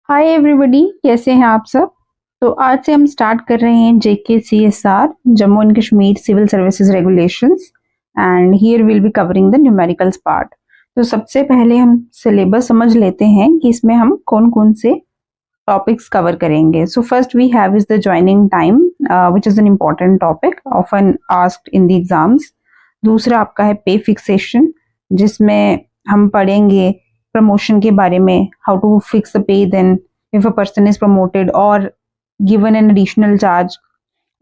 Hi everybody, कैसे हैं आप सब। तो आज से हम स्टार्ट कर रहे हैं JKCSR Jammu and Kashmir civil services regulations and here will be covering the numericals part. तो सबसे पहले हम सिलेबस समझ लेते हैं कि इसमें हम कौन कौन से टॉपिक्स कवर करेंगे। So first we have is the joining time which is an important topic often asked in the exams. दूसरा आपका है पे फिक्सेशन, जिसमें हम पढ़ेंगे प्रमोशन के बारे में, how to fix the pay then if a person is promoted और गिवन एन एडिशनल चार्ज।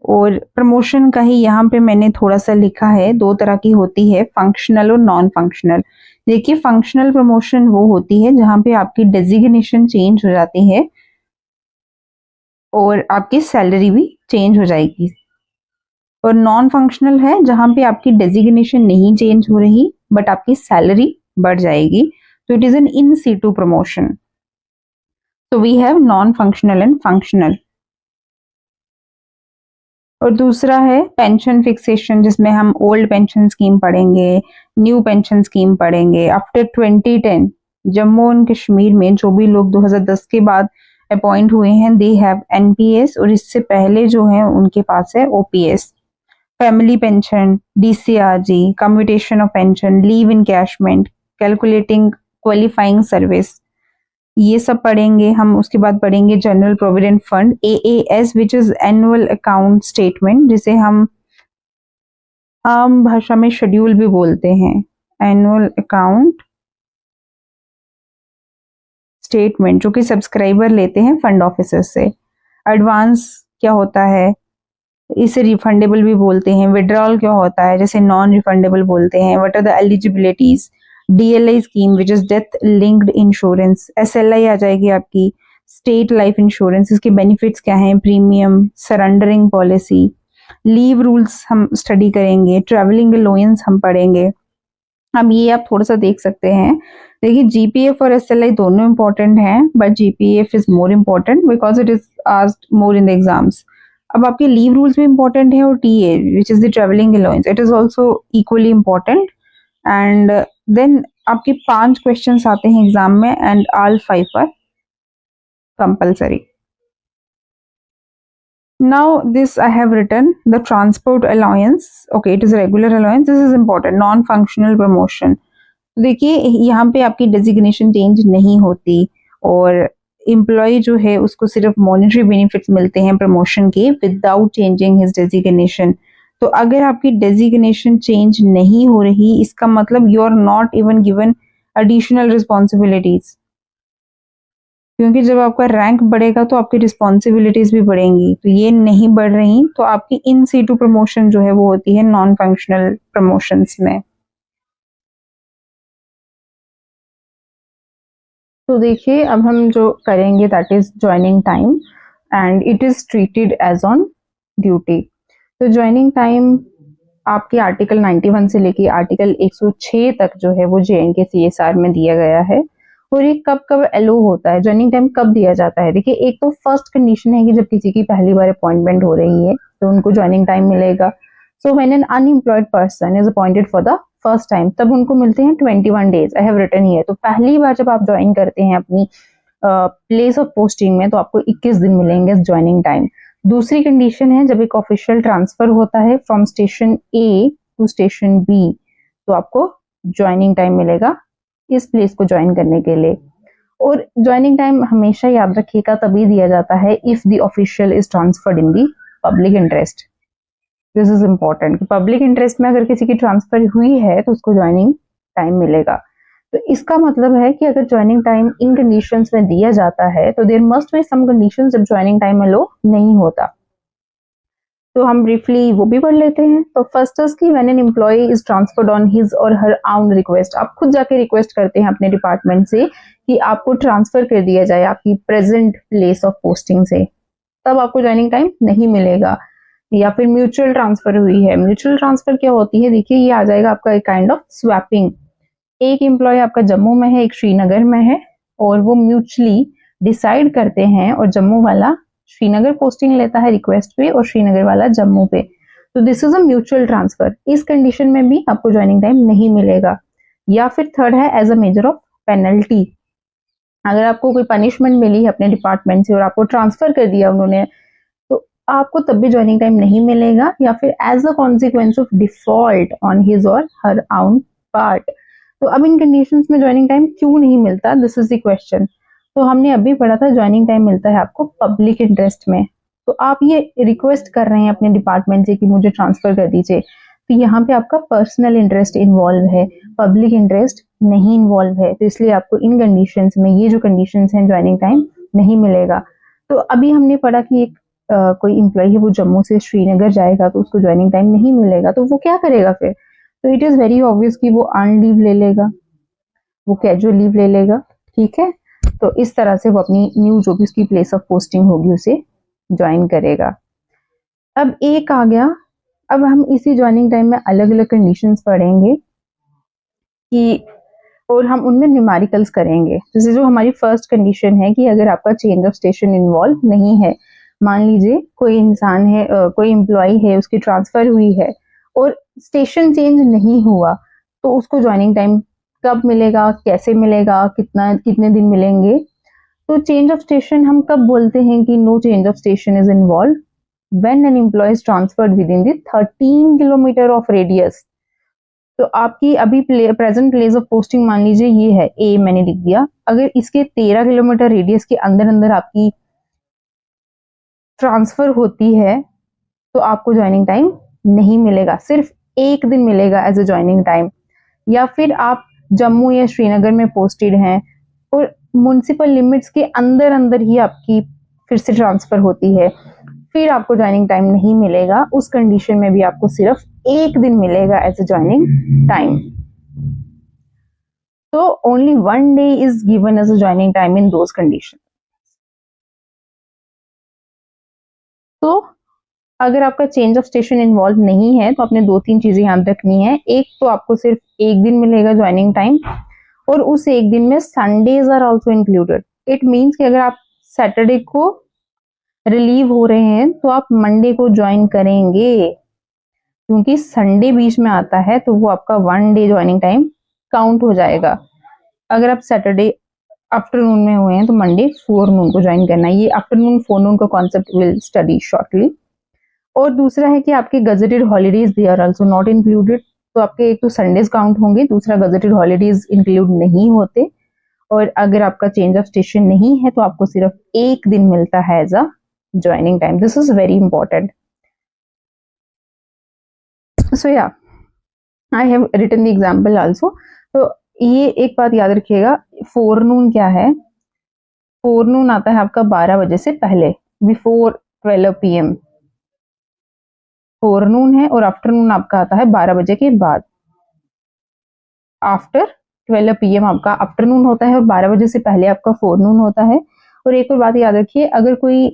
और प्रमोशन का ही यहाँ पे मैंने थोड़ा सा लिखा है, दो तरह की होती है, फंक्शनल और नॉन फंक्शनल। देखिए, फंक्शनल प्रमोशन वो होती है जहाँ पे आपकी डेजिग्नेशन चेंज हो जाती है और आपकी सैलरी भी चेंज हो जाएगी। और नॉन फंक्शनल है जहां पे आपकी डेजिग्नेशन नहीं चेंज हो रही बट आपकी सैलरी बढ़ जाएगी। तो it is an in situ promotion. तो we have non functional and functional. और दूसरा है पेंशन फिक्सेशन, जिसमें हम ओल्ड पेंशन स्कीम पढ़ेंगे, न्यू पेंशन स्कीम पढ़ेंगे। आफ्टर 2010 जम्मू एंड कश्मीर में जो भी लोग 2010 के बाद अपॉइंट हुए हैं दे हैव NPS, और इससे पहले जो है उनके पास है OPS। Family pension, DCRG, commutation of pension, leave encashment, calculating qualifying service, ये सब पढ़ेंगे हम। उसके बाद पढ़ेंगे general provident fund AAS which is annual account statement, जिसे हम आम भाषा में शेड्यूल भी बोलते हैं। एनुअल अकाउंट स्टेटमेंट जो कि सब्सक्राइबर लेते हैं फंड ऑफिसर से। एडवांस क्या होता है, इसे रिफंडेबल भी बोलते हैं। विड्रॉल क्या होता है, जैसे नॉन रिफंडेबल बोलते हैं। What are the eligibilities. DLI scheme which is death linked insurance. SLI आ जाएगी आपकी, स्टेट लाइफ इंश्योरेंस, इसके बेनिफिट्स क्या हैं, premium, surrendering policy. Leave rules हम स्टडी करेंगे। ट्रेवलिंग अलाउंस हम पढ़ेंगे। अब ये आप थोड़ा सा देख सकते हैं। देखिए, GPF और SLI दोनों इंपॉर्टेंट हैं but GPF is more important because it is asked more in the exams. अब आपके लीव रूल्स भी इंपॉर्टेंट है और TA which is the travelling allowance, it is also equally important. And then आपके 5 questions आते हैं exam में and all 5 are compulsory. Now this I have written the transport allowance. Okay, it is regular allowance. This is important. Non-functional promotion. देखिए, यहाँ पे आपकी designation change नहीं होती और एम्प्लॉय जो है उसको सिर्फ मॉनेटरी बेनिफिट्स मिलते हैं प्रमोशन के विदाउट चेंजिंग हिज डेजिग्नेशन। तो अगर आपकी डेजिग्नेशन चेंज नहीं हो रही, इसका मतलब you are not even given additional responsibilities, क्योंकि जब आपका रैंक बढ़ेगा तो आपकी रिस्पॉन्सिबिलिटीज भी बढ़ेंगी। तो ये नहीं बढ़ रही तो आपकी इन सीटू प्रमोशन जो है वो होती है नॉन फंक्शनल प्रमोशंस में। तो देखिए, अब हम जो करेंगे that is joining time and it is treated as on duty. तो ज्वाइनिंग टाइम आपके आर्टिकल 91 से लेके आर्टिकल 106 तक जो है वो JNK-CSR में दिया गया है। और ये कब कब अलो होता है, ज्वाइनिंग टाइम कब दिया जाता है। देखिए, एक तो फर्स्ट कंडीशन है कि जब किसी की पहली बार अपॉइंटमेंट हो रही है तो उनको ज्वाइनिंग टाइम मिलेगा। So when an unemployed person is appointed for the first time, तब उनको मिलते हैं 21 days. I have written here. तो पहली बार जब आप ज्वाइन करते हैं अपनी प्लेस ऑफ पोस्टिंग में तो आपको 21 दिन मिलेंगे ज्वाइनिंग टाइम। दूसरी कंडीशन है जब एक ऑफिशियल ट्रांसफर होता है from station A to station B, तो आपको ज्वाइनिंग टाइम मिलेगा इस प्लेस को ज्वाइन करने के लिए। और ज्वाइनिंग टाइम हमेशा याद रखिएगा तभी दिया जाता है if the official is transferred in the public interest. This is important. Public interest में अगर किसी की ट्रांसफर हुई है तो उसको ज्वाइनिंग टाइम मिलेगा। तो इसका मतलब है कि अगर ज्वाइनिंग टाइम इन कंडीशंस में दिया जाता है तो there must be some conditions जब ज्वाइनिंग टाइम अलो नहीं होता। तो हम ब्रीफली वो भी पढ़ लेते हैं। तो फर्स्ट इज कि when an employee is transferred on his और हर ओन रिक्वेस्ट, आप खुद जाके रिक्वेस्ट करते हैं अपने डिपार्टमेंट से कि आपको ट्रांसफर कर दिया जाए आपकी प्रेजेंट प्लेस ऑफ पोस्टिंग से, तब आपको ज्वाइनिंग टाइम नहीं मिलेगा। या फिर म्यूचुअल ट्रांसफर हुई है। म्यूचुअल ट्रांसफर क्या होती है, देखिए ये आ जाएगा आपका एक काइंड ऑफ स्वैपिंग। एक एम्प्लॉय आपका जम्मू में है, एक श्रीनगर में है, और वो म्यूचुअली डिसाइड करते हैं और जम्मू वाला श्रीनगर पोस्टिंग लेता है रिक्वेस्ट पे और श्रीनगर वाला जम्मू पे। तो this is a mutual transfer. इस कंडीशन में भी आपको ज्वाइनिंग टाइम नहीं मिलेगा। या फिर थर्ड है as a measure of penalty. अगर आपको कोई पनिशमेंट मिली है अपने डिपार्टमेंट से और आपको ट्रांसफर कर दिया उन्होंने, तो आपको तब भी ज्वाइनिंग टाइम नहीं मिलेगा, या फिर as a consequence of default on his और हर ओन पार्ट। तो अब इन कंडीशंस में ज्वाइनिंग टाइम क्यों नहीं मिलता, दिस इज द क्वेश्चन। तो हमने अभी पढ़ा था ज्वाइनिंग टाइम मिलता है आपको पब्लिक इंटरेस्ट में। तो आप ये रिक्वेस्ट कर रहे हैं अपने डिपार्टमेंट से कि मुझे ट्रांसफर कर दीजिए, तो यहाँ पे आपका पर्सनल इंटरेस्ट इन्वॉल्व है, पब्लिक इंटरेस्ट नहीं इन्वॉल्व है, तो इसलिए आपको इन कंडीशंस में, ये जो कंडीशंस हैं, ज्वाइनिंग टाइम नहीं मिलेगा। तो अभी हमने पढ़ा कि एक कोई एम्प्लॉय है वो जम्मू से श्रीनगर जाएगा तो उसको ज्वाइनिंग टाइम नहीं मिलेगा, तो वो क्या करेगा फिर? तो इट इज वेरी ऑब्वियस कि वो अर्न लीव ले लेगा, वो कैजुअल लीव ले लेगा, ठीक है। तो इस तरह से वो अपनी न्यू जो भी उसकी प्लेस ऑफ पोस्टिंग होगी उसे ज्वाइन करेगा। अब एक आ गया, अब हम इसी ज्वाइनिंग टाइम में अलग अलग कंडीशंस पढ़ेंगे कि, और हम उनमें न्यूमेरिकल्स करेंगे। जैसे जो हमारी फर्स्ट कंडीशन है कि अगर आपका चेंज ऑफ स्टेशन इन्वॉल्व नहीं है, मान लीजिए कोई इंसान है, कोई एम्प्लॉय है, उसकी ट्रांसफर हुई है और स्टेशन चेंज नहीं हुआ, तो उसको ज्वाइनिंग टाइम कब मिलेगा, कैसे मिलेगा, कितने दिन मिलेंगे? तो चेंज ऑफ स्टेशन हम कब बोलते हैं कि no change of station is involve? When an employee is transferred within the 13 kilometre of radius. तो आपकी अभी प्रेजेंट प्लेस ऑफ पोस्टिंग मान लीजिए ये है ए, मैंने लिख दिया। अगर इसके 13 किलोमीटर रेडियस के अंदर अंदर आपकी ट्रांसफर होती है तो आपको ज्वाइनिंग टाइम नहीं मिलेगा, सिर्फ एक दिन मिलेगा एज अ ज्वाइनिंग टाइम। या फिर आप जम्मू या श्रीनगर में पोस्टेड हैं और म्युनिसिपल लिमिट्स के अंदर अंदर ही आपकी फिर से ट्रांसफर होती है, फिर आपको ज्वाइनिंग टाइम नहीं मिलेगा। उस कंडीशन में भी आपको सिर्फ एक दिन मिलेगा एज अ ज्वाइनिंग टाइम। तो only 1 day is given as a joining time in those condition. तो अगर आपका चेंज ऑफ स्टेशन इन्वॉल्व नहीं है तो आपने 2-3 चीजें याद रखनी है। एक तो आपको सिर्फ एक दिन मिलेगा ज्वाइनिंग टाइम, और उस एक दिन में Sundays are also included. It means कि अगर आप सैटरडे को रिलीव हो रहे हैं तो आप मंडे को ज्वाइन करेंगे, क्योंकि संडे बीच में आता है तो वो आपका 1 day ज्वाइनिंग टाइम काउंट हो जाएगा। अगर आप सैटरडे आफ्टरनून में हुए हैं तो मंडे फोरनून को ज्वाइन करना है। ये आफ्टरनून फोरनून का कॉन्सेप्ट विल स्टडी शॉर्टली। और दूसरा है कि आपके gazetted holidays they are also not included. तो आपके एक तो संडेज काउंट होंगे, दूसरा गजेटेड हॉलीडेज इंक्लूड नहीं होते। और अगर आपका चेंज ऑफ स्टेशन नहीं है तो आपको सिर्फ एक दिन मिलता है as a joining time. This is very important. So yeah I have written the example also. तो ये एक बात याद रखिएगा, फोरनून क्या है? फोरनून आता है आपका 12 बजे से पहले, बिफोर 12 PM फोरनून है, और आफ्टरनून आपका आता है 12 बजे के बाद। आफ्टर 12 PM आपका आफ्टरनून होता है और 12 बजे से पहले आपका फोरनून होता है। और एक और बात याद रखिए, अगर कोई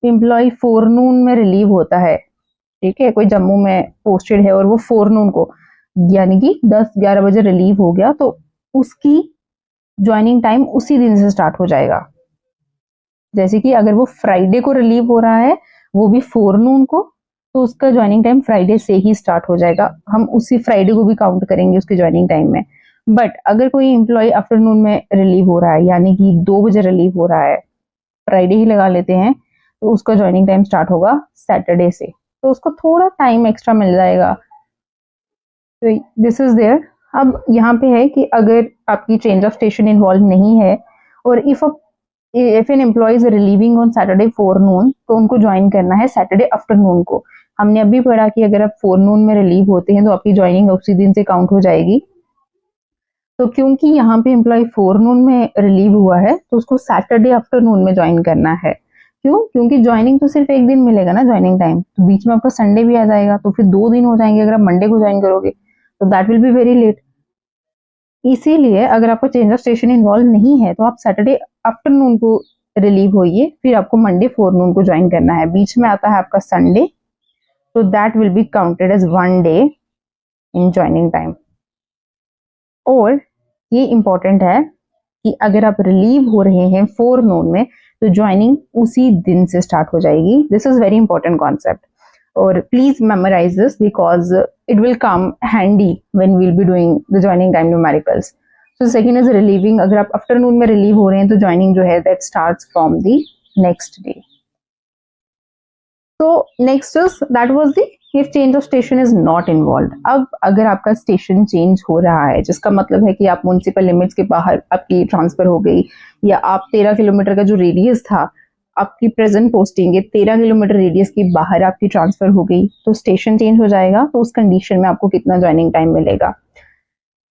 एम्प्लॉय फोरनून में रिलीव होता है, ठीक है, कोई जम्मू में पोस्टेड है और वो फोरनून को यानी कि 10-11 बजे रिलीव हो गया, तो उसकी ज्वाइनिंग टाइम उसी दिन से स्टार्ट हो जाएगा। जैसे कि अगर वो फ्राइडे को रिलीव हो रहा है, वो भी फोरनून को, तो उसका ज्वाइनिंग टाइम फ्राइडे से ही स्टार्ट हो जाएगा। हम उसी फ्राइडे को भी काउंट करेंगे उसके ज्वाइनिंग टाइम में। बट अगर कोई एम्प्लॉय आफ्टरनून में रिलीव हो रहा है, यानी कि 2 बजे रिलीव हो रहा है, फ्राइडे ही लगा लेते हैं, तो उसका ज्वाइनिंग टाइम स्टार्ट होगा सैटरडे से, तो उसको थोड़ा टाइम एक्स्ट्रा मिल जाएगा। तो दिस इज देयर। अब यहाँ पे है कि अगर आपकी चेंज ऑफ स्टेशन इन्वॉल्व नहीं है और if an employee is relieving on Saturday forenoon, तो उनको ज्वाइन करना है सैटरडे आफ्टरनून को। हमने अभी पढ़ा कि अगर आप फोरनून में रिलीव होते हैं तो आपकी ज्वाइनिंग उसी दिन से काउंट हो जाएगी। तो क्योंकि यहाँ पे एम्प्लॉय फोरनून में रिलीव हुआ है तो उसको सैटरडे आफ्टरनून में ज्वाइन करना है। क्यों? क्योंकि ज्वाइनिंग तो सिर्फ एक दिन मिलेगा ना ज्वाइनिंग टाइम, तो बीच में आपका संडे भी आ जाएगा, तो फिर 2 दिन हो जाएंगे। अगर आप मंडे को ज्वाइन करोगे तो that will be very late. इसीलिए अगर आपको चेंज ऑफ स्टेशन इन्वॉल्व नहीं है तो आप सैटरडे आफ्टरनून को रिलीव होइए, फिर आपको मंडे फोरनून को ज्वाइन करना है। बीच में आता है आपका संडे, तो that will be counted as 1 day in joining time. और ये इंपॉर्टेंट है कि अगर आप रिलीव हो रहे हैं फोरनून में तो ज्वाइनिंग उसी दिन से स्टार्ट हो जाएगी। This is very important concept, और please memorize this because it will come handy when we'll be doing the joining time numericals. So second is relieving, अगर आप आफ्टरनून में रिलीव हो रहे हैं तो ज्वाइनिंग जो है that starts from the next day. तो next is that was the if change of station is not involve. अब अगर आपका स्टेशन चेंज हो रहा है, जिसका मतलब है कि आप म्युनिसिपल लिमिट्स के बाहर आपकी ट्रांसफर हो गई, या आप 13 किलोमीटर का जो रेडियस था आपकी प्रेजेंट पोस्टिंग है 13 किलोमीटर रेडियस के बाहर आपकी ट्रांसफर हो गई, तो स्टेशन चेंज हो जाएगा। तो उस कंडीशन में आपको कितना ज्वाइनिंग टाइम मिलेगा?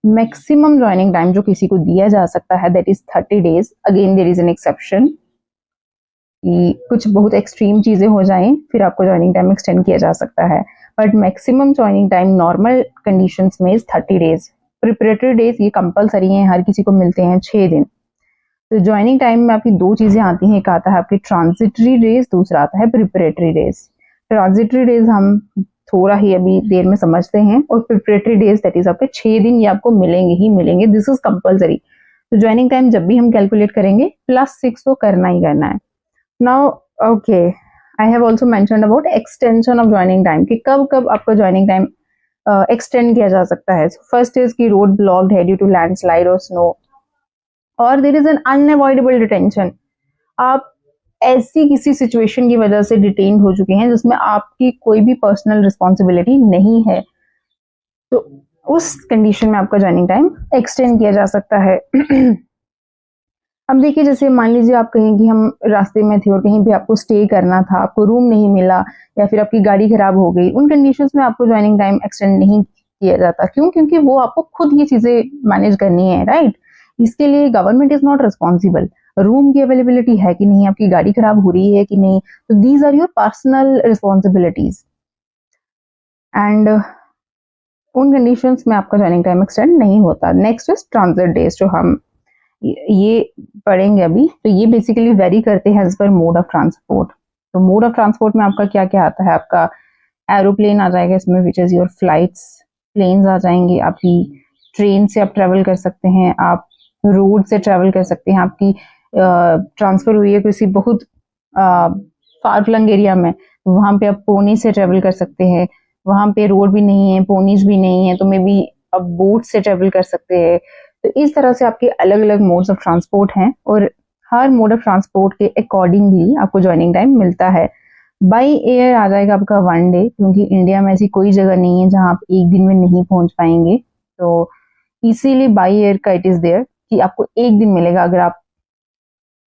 मैक्सिमम ज्वाइनिंग टाइम जो किसी को दिया जा सकता है that is 30 days. Again there is an exception कि कुछ बहुत एक्सट्रीम चीजें हो जाएं फिर आपको ज्वाइनिंग टाइम एक्सटेंड किया जा सकता है, but maximum joining time normal conditions में इज 30 डेज। प्रिपरेटरी डेज ये कंपलसरी हैं, हर किसी को मिलते हैं 6 दिन। तो ज्वाइनिंग टाइम में आपकी दो चीजें आती हैं, एक आता है आपकी ट्रांजिटरी डेज, दूसरा आता है प्रिपरेटरी डेज। ट्रांजिटरी डेज हम थोड़ा ही अभी देर में समझते हैं, और प्रिपरेटरी डेज दैट इज आपके 6 दिन ये आपको मिलेंगे ही मिलेंगे, दिस इज कंपलसरी। तो ज्वाइनिंग टाइम जब भी हम कैलकुलेट करेंगे +6 तो करना ही करना है। Now okay, I have also mentioned about extension of joining time कि कब कब आपका ज्वाइनिंग टाइम एक्सटेंड किया जा सकता है। फर्स्ट इज की रोड ब्लॉक्ड है ड्यू टू लैंडस्लाइड और स्नो, और there is an unavoidable detention. आप ऐसी किसी सिचुएशन की वजह से डिटेन हो चुके हैं जिसमें आपकी कोई भी पर्सनल रिस्पॉन्सिबिलिटी नहीं है, तो उस कंडीशन में आपका ज्वाइनिंग टाइम एक्सटेंड किया जा सकता है। अब देखिए, जैसे मान लीजिए आप कहीं कि हम रास्ते में थे और कहीं भी आपको स्टे करना था, आपको रूम नहीं मिला, या फिर आपकी गाड़ी खराब हो गई, उन कंडीशंस में आपको ज्वाइनिंग टाइम एक्सटेंड नहीं किया जाता। क्यों? क्योंकि वो आपको खुद ये चीजें मैनेज करनी है, राइट? इसके लिए government is not responsible. Room की अवेलेबिलिटी है कि नहीं, आपकी गाड़ी खराब हो रही है कि नहीं, तो these are your personal responsibilities, and उन कंडीशंस में आपका ज्वाइनिंग टाइम एक्सटेंड नहीं होता। नेक्स्ट इज ट्रांजिट डेज, जो हम ये पढ़ेंगे अभी। तो ये बेसिकली वेरी करते हैं as per mode of transport. तो मोड ऑफ ट्रांसपोर्ट में आपका क्या क्या आता है? आपका एरोप्लेन आ जाएगा इसमें, which is your flights, planes आ जाएंगे, आपकी ट्रेन से आप ट्रेवल कर सकते हैं, आप रोड से ट्रेवल कर सकते हैं, आपकी ट्रांसफर हुई है किसी बहुत फार फ्लंग एरिया में, वहां पे आप पोनी से ट्रेवल कर सकते हैं, वहां पे रोड भी नहीं है, पोनीज भी नहीं है, तो मे बी आप बोट से ट्रेवल कर सकते हैं। तो इस तरह से आपके अलग अलग मोड्स ऑफ ट्रांसपोर्ट हैं, और हर मोड ऑफ ट्रांसपोर्ट के अकॉर्डिंगली आपको ज्वाइनिंग टाइम मिलता है। बाई एयर आ जाएगा आपका 1 डे, क्योंकि इंडिया में ऐसी कोई जगह नहीं है जहां आप एक दिन में नहीं पहुंच पाएंगे, तो इसीलिए बाई एयर का इट इज देयर कि आपको एक दिन मिलेगा अगर आप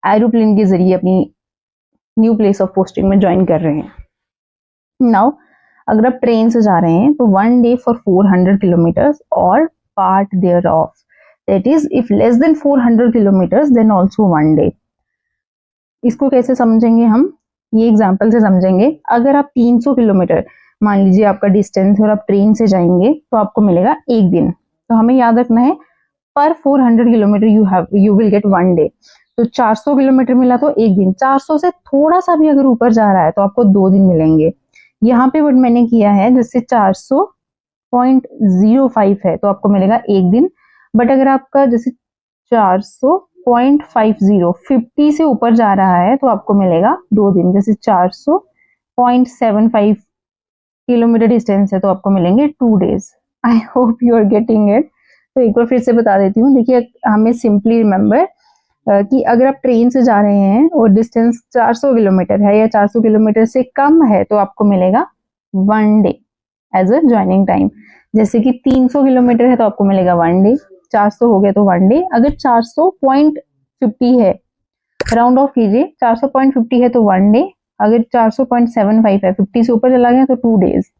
एरोप्लेन के जरिए अपनी न्यू प्लेस ऑफ पोस्टिंग में ज्वाइन कर रहे हैं। नाउ अगर आप ट्रेन से जा रहे हैं तो 1 डे फॉर 400 किलोमीटर्स और part thereof, that is if less than 400 kilometres then also 1 day. इसको कैसे समझेंगे हम? ये एग्जाम्पल से समझेंगे। अगर आप 300 किलोमीटर मान लीजिए आपका डिस्टेंस है और आप ट्रेन से जाएंगे तो आपको मिलेगा एक दिन। तो हमें याद रखना है पर 400 kilometre you will get 1 day. तो 400 किलोमीटर मिला तो एक दिन, 400 से थोड़ा सा भी अगर ऊपर जा रहा है तो आपको 2 दिन मिलेंगे। यहाँ पे व्हाट मैंने किया है, जैसे 400.05 है तो आपको मिलेगा एक दिन, बट अगर आपका जैसे 400.50 50 से ऊपर जा रहा है तो आपको मिलेगा 2 दिन। जैसे 400.75 किलोमीटर डिस्टेंस है तो आपको मिलेंगे 2 days. I hope you are getting it. तो एक बार फिर से बता देती हूँ। देखिए, हमें सिंपली रिमेम्बर कि अगर आप ट्रेन से जा रहे हैं और डिस्टेंस 400 किलोमीटर है या 400 किलोमीटर से कम है तो आपको मिलेगा 1 day as a joining time. जैसे कि 300 किलोमीटर है तो आपको मिलेगा 1 डे, 400 हो गया तो 1 डे। अगर 400.50 है, राउंड ऑफ कीजिए, 400.50 है तो 1 डे, अगर 400.75 है, 50 से ऊपर चला गया तो 2 डेज।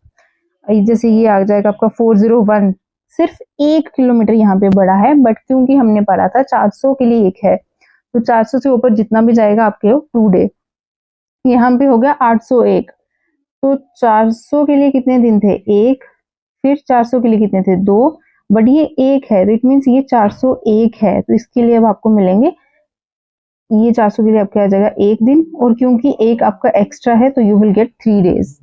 जैसे ये आ जाएगा आपका 401, सिर्फ 1 किलोमीटर यहाँ पे बड़ा है, बट क्योंकि हमने पढ़ा था 400 के लिए 1 है, तो 400 से ऊपर जितना भी जाएगा आपके 2 डे। यहाँ पे हो गया 801, तो 400 के लिए कितने दिन थे? 1, फिर 400 के लिए कितने थे? 2, बट ये 1 है तो इट मीन्स ये 401 है, तो इसके लिए अब आपको मिलेंगे, ये 400 के लिए आपका आ जाएगा 1 दिन, और क्योंकि 1 आपका एक्स्ट्रा है तो यू विल गेट 3 डेज।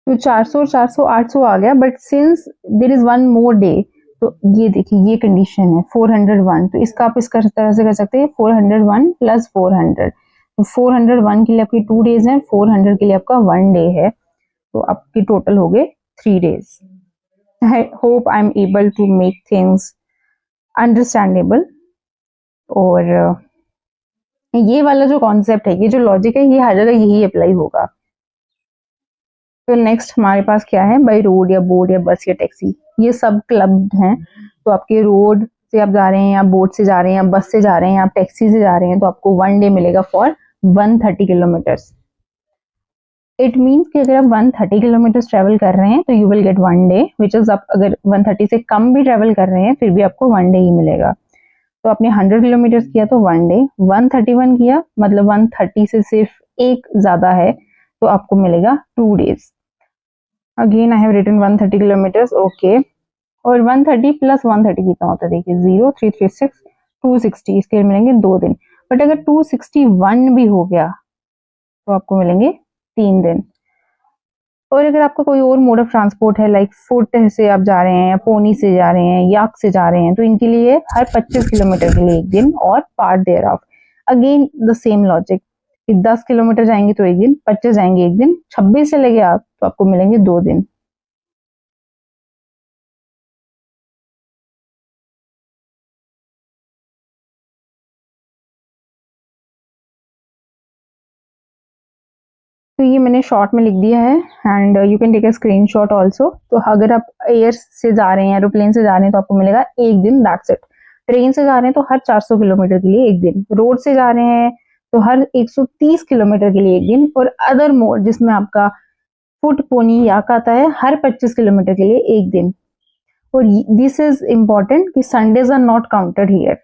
तो 400 और 400 800 आ गया, but since there is 1 more day, तो ये देखिए ये कंडीशन है 401, तो इसका आप इसका तरह से कर सकते हैं 401 प्लस 400। तो 401 के लिए आपकी 2 डेज है, 400 के लिए आपका 1 डे है, तो आपके टोटल हो गए 3 days. I hope I am able to make things understandable. और ये वाला जो कॉन्सेप्ट है, ये जो लॉजिक है, ये हर जगह यही अप्लाई होगा। तो नेक्स्ट हमारे पास क्या है, बाई रोड या बोट या बस या टैक्सी, ये सब क्लब हैं। तो आपके रोड से आप जा रहे हैं या बोट से जा रहे हैं या बस से जा रहे हैं या आप टैक्सी से जा रहे हैं, तो आपको 1 डे मिलेगा फॉर 130 किलोमीटर्स। इट मीन्स कि अगर आप 130 किलोमीटर ट्रेवल कर रहे हैं तो you will get 1 day, which is आप अगर 130 से कम भी ट्रेवल कर रहे हैं फिर भी आपको 1 डे ही मिलेगा। तो आपने 100 किलोमीटर किया तो 1 डे, 131 किया मतलब 130 से सिर्फ एक ज्यादा है तो आपको मिलेगा 2 days. Again I have written 130 kilometre, okay. और 130 प्लस 130 कितना होता है, देखिए 0 3 3 6 260, इसके लिए मिलेंगे 2 दिन। बट अगर 261 भी हो गया तो आपको मिलेंगे 3 दिन। और अगर आपका कोई और मोड ऑफ ट्रांसपोर्ट है, लाइक फुट से आप जा रहे हैं या पोनी से जा रहे हैं, याक से जा रहे हैं, तो इनके लिए हर 25 किलोमीटर के लिए एक दिन और part thereof. Again the same logic कि 10 किलोमीटर जाएंगे तो एक दिन, 25 जाएंगे एक दिन, 26 चले गए आप तो आपको मिलेंगे 2 दिन। तो ये मैंने शॉर्ट में लिख दिया है and you can take a screenshot also. तो अगर आप एयर से जा रहे हैं, एरोप्लेन से जा रहे हैं तो आपको मिलेगा एक दिन, दैट्स इट। ट्रेन से जा रहे हैं तो हर 400 किलोमीटर के लिए एक दिन, रोड से जा रहे हैं तो हर 130 किलोमीटर के लिए एक दिन, और अदर मोड जिसमें आपका फुट पोनी याक आता है हर 25 किलोमीटर के लिए एक दिन। और दिस इज इम्पॉर्टेंट कि Sundays are not counted here.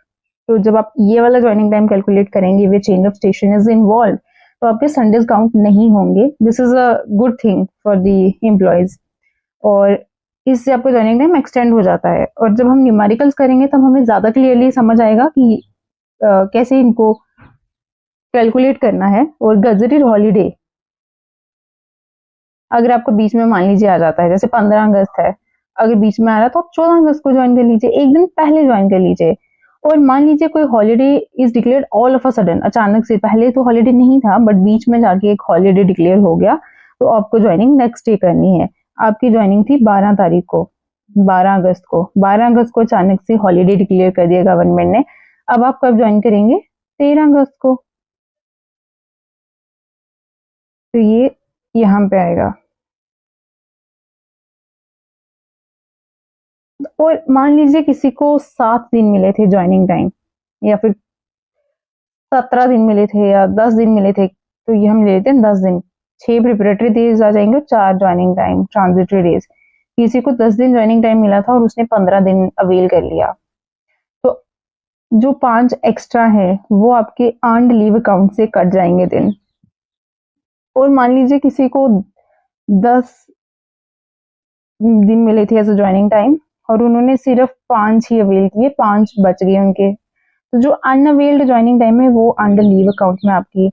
तो जब आप ये वाला ज्वाइनिंग टाइम कैलकुलेट करेंगे with change of station is involve, तो आपके संडेज काउंट नहीं होंगे। This is a good thing for the employees, और इससे आपका ज्वाइनिंग टाइम एक्सटेंड हो जाता है। और जब हम न्यूमेरिकल्स करेंगे तब हमें ज्यादा क्लियरली समझ आएगा कि कैसे इनको कैलकुलेट करना है। और गजेटेड हॉलीडे अगर आपको बीच में मान लीजिए आ जाता है, जैसे 15 अगस्त है, अगर बीच में आ रहा है तो आप 14 अगस्त को ज्वाइन कर लीजिए, एक दिन पहले ज्वाइन कर लीजिए। और मान लीजिए कोई holiday is declared all of a sudden, अचानक से, पहले तो हॉलीडे नहीं था बट बीच में जाके एक हॉलीडे डिक्लेयर हो गया, तो आपको ज्वाइनिंग नेक्स्ट डे करनी है। आपकी ज्वाइनिंग थी 12 तारीख को, 12 अगस्त को, 12 अगस्त को अचानक से हॉलीडे डिक्लेयर कर दिया गवर्नमेंट ने। अब आप कब ज्वाइन करेंगे, 13 अगस्त को। तो ये यहाँ पे आएगा। और मान लीजिए किसी को 7 दिन मिले थे ज्वाइनिंग टाइम, या फिर 17 दिन मिले थे या 10 दिन मिले थे, तो ये हम ले लेते हैं 10 दिन। 6 प्रिपरेटरी डेज आ जाएंगे, 4 ज्वाइनिंग टाइम ट्रांजिटरी डेज। किसी को 10 दिन ज्वाइनिंग टाइम मिला था और उसने 15 दिन अवेल कर लिया, तो जो 5 एक्स्ट्रा है वो आपके अर्न्ड लीव अकाउंट से कट जाएंगे दिन। और मान लीजिए किसी को 10 दिन मिले थे एज अ ज्वाइनिंग टाइम और उन्होंने सिर्फ 5 ही अवेल किए, 5 बच गए उनके, तो जो अनअवेल्ड ज्वाइनिंग टाइम है वो अंडर लीव अकाउंट में आपकी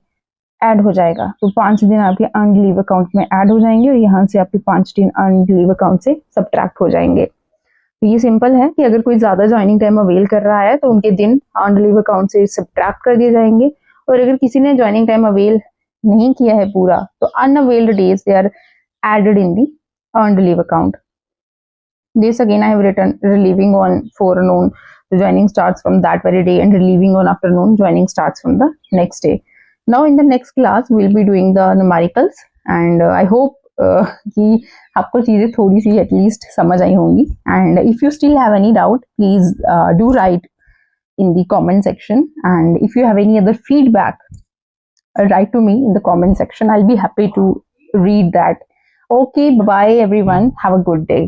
ऐड हो जाएगा। तो 5 दिन आपके अर्न लीव अकाउंट में ऐड हो जाएंगे और यहाँ से आपके 5 दिन अर्न लीव अकाउंट से सब्ट्रैक्ट हो जाएंगे। तो ये सिंपल है कि अगर कोई ज्यादा ज्वाइनिंग टाइम अवेल कर रहा है तो उनके दिन अर्न लीव अकाउंट से सब्ट्रैक्ट कर दिए जाएंगे, और अगर किसी ने ज्वाइनिंग टाइम अवेल नहीं किया है पूरा तो unavailed days they are added in the earn leave account. This again I have written relieving on forenoon, the joining starts from that very day, and relieving on afternoon, joining starts from the next day. Now in the next class we'll be doing the numericals, and I hope कि आपको चीजें थोड़ी सी at least समझ आई होंगी। And if you still have any doubt please do right in the comment section, and if you have any other feedback write to me in the comment section. I'll be happy to read that. Okay, bye everyone, have a good day.